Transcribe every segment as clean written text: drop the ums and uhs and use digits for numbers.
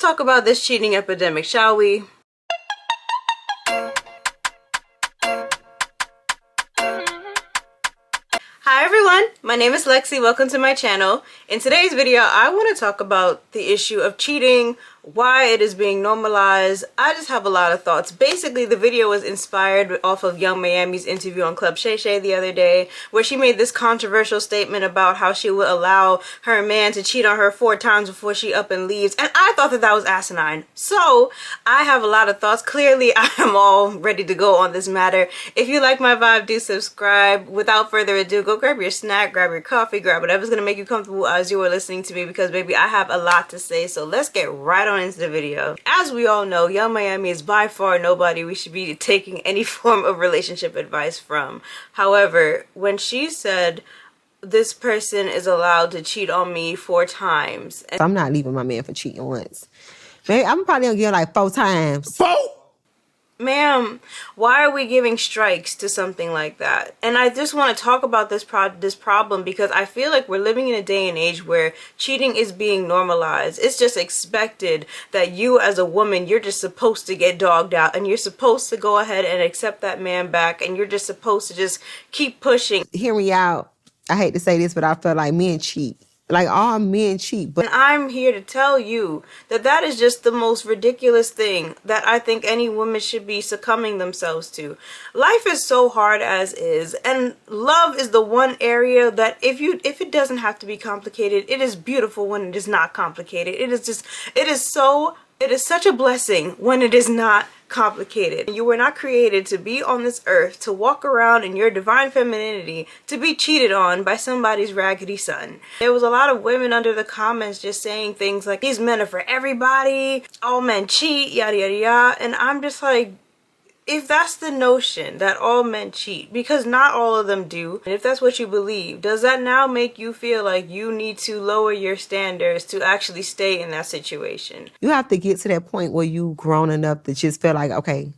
talk about this cheating epidemic, shall we? Hi everyone, my name is Lexi. Welcome to my channel. In today's video, I want to talk about the issue of cheating, why it is being normalized. I just have a lot of thoughts. Basically, the video was inspired off of Young Miami's interview on Club Shay Shay the other day, where she made this controversial statement about how she would allow her man to cheat on her 4 times before she up and leaves. And I thought that was asinine. So I have a lot of thoughts. Clearly, I am all ready to go on this matter. If you like my vibe, do subscribe. Without further ado, go grab your snack, grab your coffee, grab whatever's going to make you comfortable as you are listening to me, because baby, I have a lot to say. So let's get right on into the video. As we all know, Young Miami is by far nobody we should be taking any form of relationship advice from. However, when she said this person is allowed to cheat on me 4 times, and I'm not leaving my man for cheating once. Maybe I'm probably gonna give like 4 times. 4? Ma'am, why are we giving strikes to something like that? And I just want to talk about this problem because I feel like we're living in a day and age where cheating is being normalized. It's just expected that you as a woman, you're just supposed to get dogged out and you're supposed to go ahead and accept that man back, and you're just supposed to just keep pushing. Hear me out. I hate to say this, but I feel like men cheat. Like, all men cheat. But and I'm here to tell you that that is just the most ridiculous thing that I think any woman should be succumbing themselves to. Life is so hard as is, and love is the one area that if it doesn't have to be complicated, it is beautiful when it is not complicated. It is such a blessing when it is not complicated. You were not created to be on this earth to walk around in your divine femininity to be cheated on by somebody's raggedy son. There was a lot of women under the comments just saying things like, these men are for everybody, all men cheat, yada yada yada, and I'm just like, if that's the notion that all men cheat, because not all of them do, and if that's what you believe, does that now make you feel like you need to lower your standards to actually stay in that situation? You have to get to that point where you grown enough to just feel like, okay,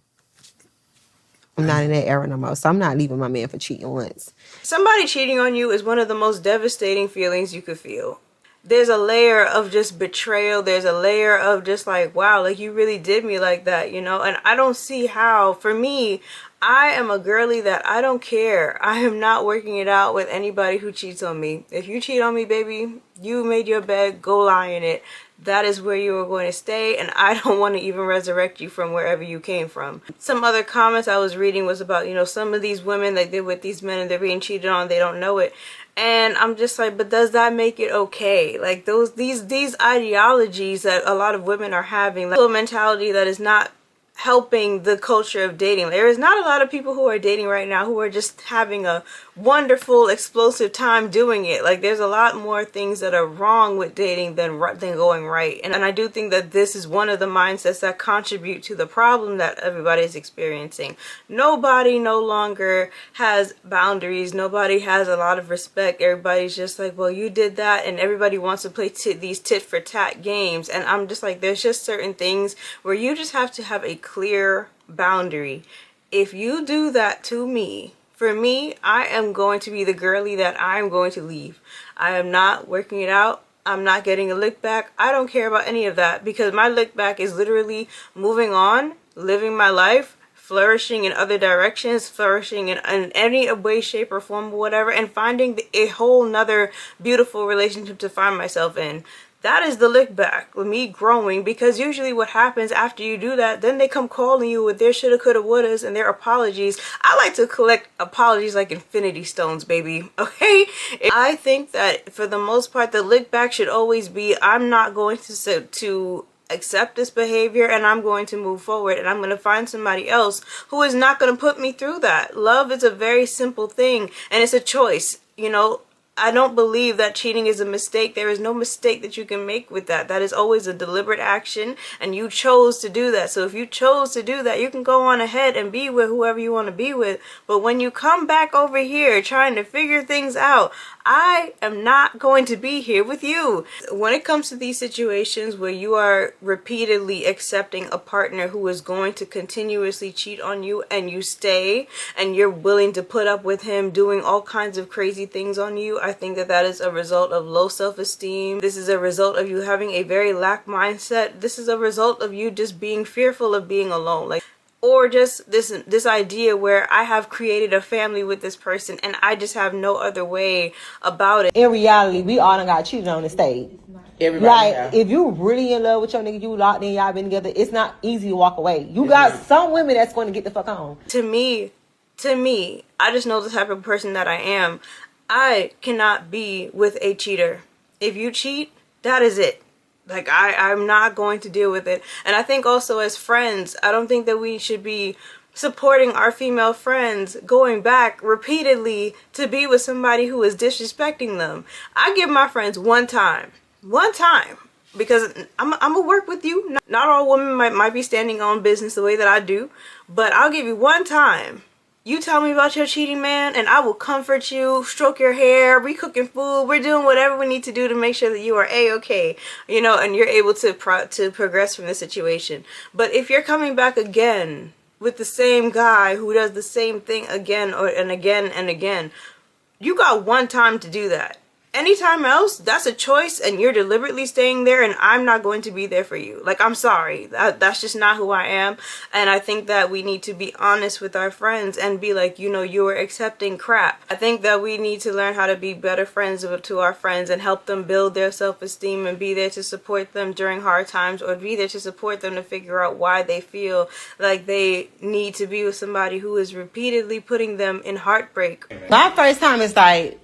I'm not in that era no more, so I'm not leaving my man for cheating once. Somebody cheating on you is one of the most devastating feelings you could feel. There's a layer of just betrayal. There's a layer of just like, wow, like you really did me like that, you know? And I don't see how. For me, I am a girly that I don't care. I am not working it out with anybody who cheats on me. If you cheat on me, baby, you made your bed, go lie in it. That is where you are going to stay, and I don't want to even resurrect you from wherever you came from. Some other comments I was reading was about, you know, some of these women, like they're with these men and they're being cheated on, they don't know it. And I'm just like, but does that make it okay? Like these ideologies that a lot of women are having, like a mentality that is not helping the culture of dating. There is not a lot of people who are dating right now who are just having a wonderful, explosive time doing it. Like, there's a lot more things that are wrong with dating than going right. And I do think that this is one of the mindsets that contribute to the problem that everybody is experiencing. Nobody no longer has boundaries. Nobody has a lot of respect. Everybody's just like, well, you did that, and everybody wants to play these tit-for-tat games. And I'm just like, there's just certain things where you just have to have a clear boundary. If you do that to me, for me, I am going to be the girly that I'm going to leave. I am not working it out. I'm not getting a lick back. I don't care about any of that, because my lick back is literally moving on, living my life, flourishing in other directions, flourishing in any way, shape, or form, or whatever, and finding a whole nother beautiful relationship to find myself in. That is the lick back with me growing, because usually what happens after you do that, then they come calling you with their shoulda, coulda, wouldas and their apologies. I like to collect apologies like infinity stones, baby, okay? I think that for the most part, the lick back should always be, I'm not going to accept this behavior, and I'm going to move forward, and I'm going to find somebody else who is not going to put me through that. Love is a very simple thing, and it's a choice, you know? I don't believe that cheating is a mistake. There is no mistake that you can make with that. That is always a deliberate action, and you chose to do that. So if you chose to do that, you can go on ahead and be with whoever you want to be with. But when you come back over here trying to figure things out, I am not going to be here with you. When it comes to these situations where you are repeatedly accepting a partner who is going to continuously cheat on you, and you stay and you're willing to put up with him doing all kinds of crazy things on you, I think that that is a result of low self-esteem. This is a result of you having a very lack mindset. This is a result of you just being fearful of being alone. Like, or just this idea where I have created a family with this person and I just have no other way about it. In reality, we all done got cheated on the stage. Everybody like, have. if you really in love with your nigga, you locked in, y'all been together, it's not easy to walk away. You got some women that's going to get the fuck on. To me, I just know the type of person that I am. I cannot be with a cheater. If you cheat, that is it. Like, I'm not going to deal with it. And I think also as friends, I don't think that we should be supporting our female friends going back repeatedly to be with somebody who is disrespecting them. I give my friends one time, because I'm gonna work with you. Not all women might be standing on business the way that I do, but I'll give you one time. You tell me about your cheating man and I will comfort you, stroke your hair, we cooking food, we're doing whatever we need to do to make sure that you are a-okay, you know, and you're able to progress from the situation. But if you're coming back again with the same guy who does the same thing again and again, you got one time to do that. Anytime else, that's a choice and you're deliberately staying there, and I'm not going to be there for you. Like, I'm sorry. That's just not who I am. And I think that we need to be honest with our friends and be like, you know, you are accepting crap. I think that we need to learn how to be better friends to our friends and help them build their self-esteem and be there to support them during hard times, or be there to support them to figure out why they feel like they need to be with somebody who is repeatedly putting them in heartbreak. My first time is like,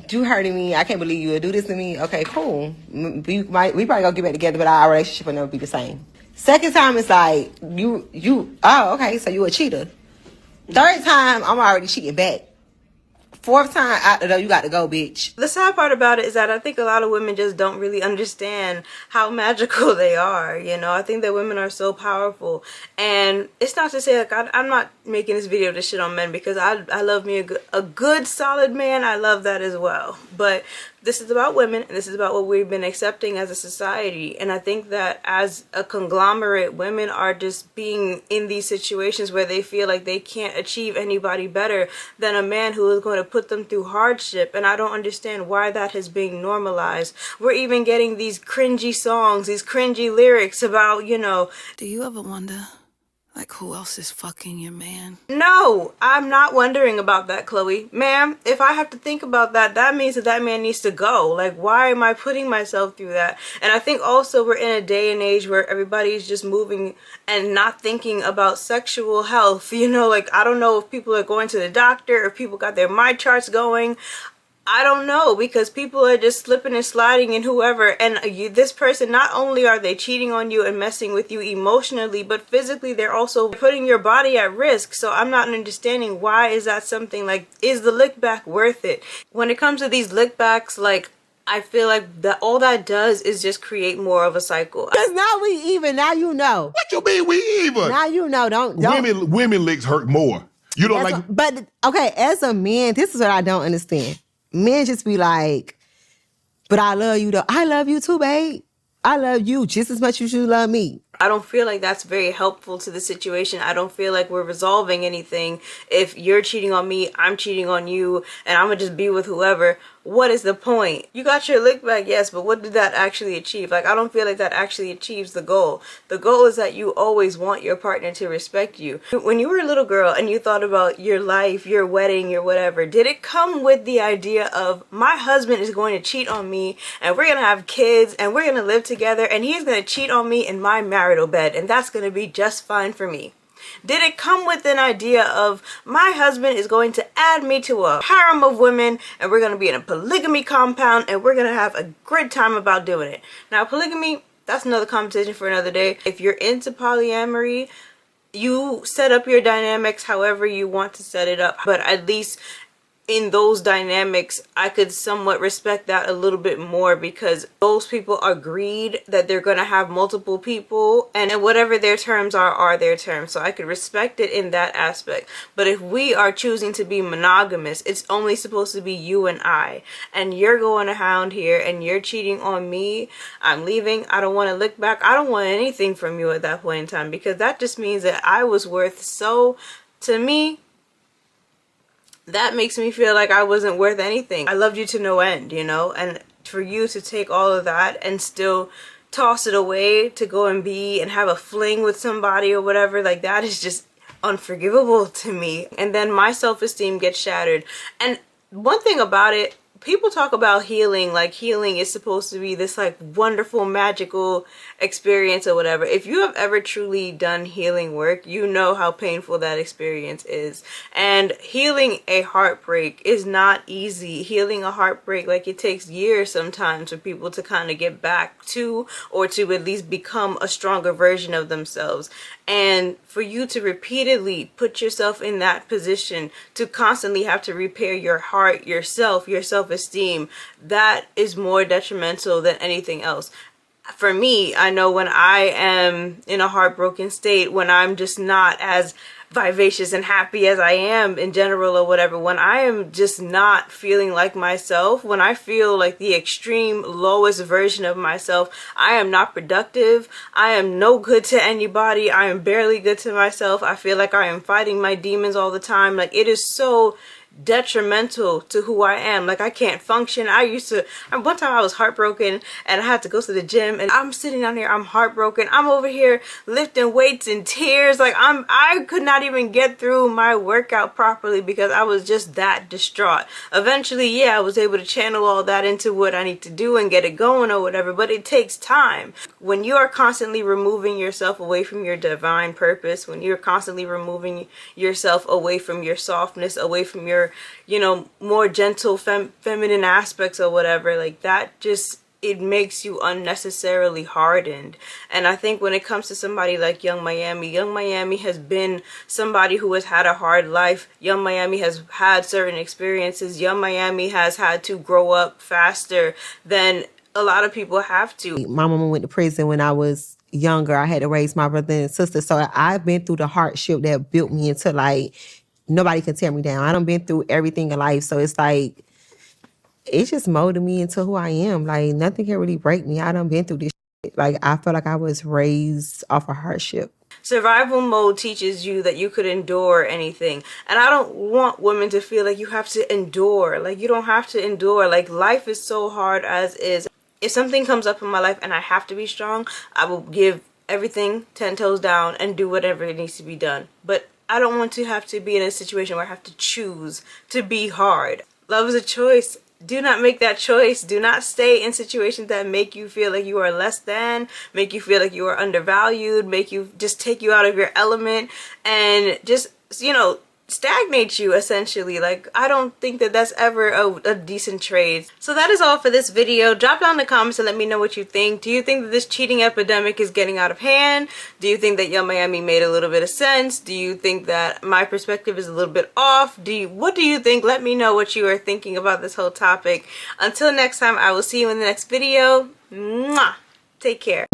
you hurting me, I can't believe you would do this to me. Okay, cool. We probably gonna get back together, but our relationship will never be the same. Second time is like, oh, okay, so you a cheater. Third time, I'm already cheating back. Fourth time, out the door, you got to go, bitch. The sad part about it is that I think a lot of women just don't really understand how magical they are, you know? I think that women are so powerful. And it's not to say, like, I'm not making this video to shit on men, because I love me a good, solid man. I love that as well. But this is about women, and this is about what we've been accepting as a society. And I think that as a conglomerate, women are just being in these situations where they feel like they can't achieve anybody better than a man who is going to put them through hardship. And I don't understand why that is being normalized. We're even getting these cringy songs, these cringy lyrics about, you know, do you ever wonder, like, who else is fucking your man? No, I'm not wondering about that, Chloe. Ma'am, if I have to think about that, that means that that man needs to go. Like, why am I putting myself through that? And I think also we're in a day and age where everybody's just moving and not thinking about sexual health. You know, like, I don't know if people are going to the doctor, if people got their My Charts going. I don't know, because people are just slipping and sliding in whoever, and this person, not only are they cheating on you and messing with you emotionally, but physically they're also putting your body at risk. So I'm not understanding, why is that something, like, is the lick back worth it? When it comes to these lick backs, like, I feel like that all that does is just create more of a cycle. Because now we even, now you know. What you mean we even? Now you know, don't. Women licks hurt more. You don't like. But okay, as a man, this is what I don't understand. Men just be like, but I love you though. I love you too, babe. I love you just as much as you love me. I don't feel like that's very helpful to the situation. I don't feel like we're resolving anything. If you're cheating on me, I'm cheating on you, and I'm gonna just be with whoever. What is the point? You got your lick back, yes, but what did that actually achieve? Like, I don't feel like that actually achieves the goal. The goal is that you always want your partner to respect you. When you were a little girl and you thought about your life, your wedding, your whatever, did it come with the idea of, my husband is going to cheat on me and we're gonna have kids and we're gonna live together and he's gonna cheat on me in my marital bed and that's gonna be just fine for me? Did it come with an idea of, my husband is going to add me to a harem of women and we're going to be in a polygamy compound and we're going to have a great time about doing it? Now, polygamy, that's another conversation for another day. If you're into polyamory, you set up your dynamics however you want to set it up, but at least in those dynamics, I could somewhat respect that a little bit more, because those people agreed that they're going to have multiple people, and whatever their terms are their terms. So I could respect it in that aspect. But if we are choosing to be monogamous, it's only supposed to be you and I, and you're going to hound here and you're cheating on me. I'm leaving. I don't want to look back. I don't want anything from you at that point in time, because that just means that I was worth so, to me, that makes me feel like I wasn't worth anything. I loved you to no end, you know? And for you to take all of that and still toss it away to go and be and have a fling with somebody or whatever, like, that is just unforgivable to me. And then my self-esteem gets shattered. And one thing about it, people talk about healing, like healing is supposed to be this like wonderful magical experience or whatever. If you have ever truly done healing work, you know how painful that experience is. And healing a heartbreak is not easy. Healing a heartbreak, like, it takes years sometimes for people to kind of get back to, or to at least become a stronger version of themselves. And for you to repeatedly put yourself in that position, to constantly have to repair your heart, yourself, your self-esteem, that is more detrimental than anything else. For me, I know when I am in a heartbroken state, when I'm just not as vivacious and happy as I am in general or whatever, when I am just not feeling like myself, when I feel like the extreme lowest version of myself, I am not productive, I am no good to anybody, I am barely good to myself, I feel like I am fighting my demons all the time. Like, it is so detrimental to who I am. Like, I can't function. One time I was heartbroken and I had to go to the gym, and I'm sitting down here, I'm heartbroken, I'm over here lifting weights in tears, like I could not even get through my workout properly because I was just that distraught. Eventually, yeah, I was able to channel all that into what I need to do and get it going or whatever, but it takes time. When you are constantly removing yourself away from your divine purpose, when you're constantly removing yourself away from your softness, away from your, you know, more gentle feminine aspects or whatever, like, that just, it makes you unnecessarily hardened. And I think when it comes to somebody like Young Miami has been somebody who has had a hard life. Young Miami has had certain experiences. Young Miami has had to grow up faster than a lot of people have to. My mama went to prison when I was younger. I had to raise my brother and sister. So I've been through the hardship that built me into, like, nobody can tear me down. I done been through everything in life. So it's like, it just molded me into who I am. Like, nothing can really break me. I done been through this shit. Like, I feel like I was raised off of hardship. Survival mode teaches you that you could endure anything. And I don't want women to feel like you have to endure. Like, you don't have to endure. Like, life is so hard as is. If something comes up in my life and I have to be strong, I will give everything 10 toes down and do whatever it needs to be done. But I don't want to have to be in a situation where I have to choose to be hard. Love is a choice. Do not make that choice. Do not stay in situations that make you feel like you are less than, make you feel like you are undervalued, take you out of your element, and just, you know, stagnate you, essentially. Like, I don't think that that's ever a decent trade. So that is all for this video. Drop down in the comments and let me know what you think. Do you think that this cheating epidemic is getting out of hand? Do you think that Young Miami made a little bit of sense? Do you think that my perspective is a little bit off? What do you think? Let me know what you are thinking about this whole topic. Until next time, I will see you in the next video. Mwah! Take care.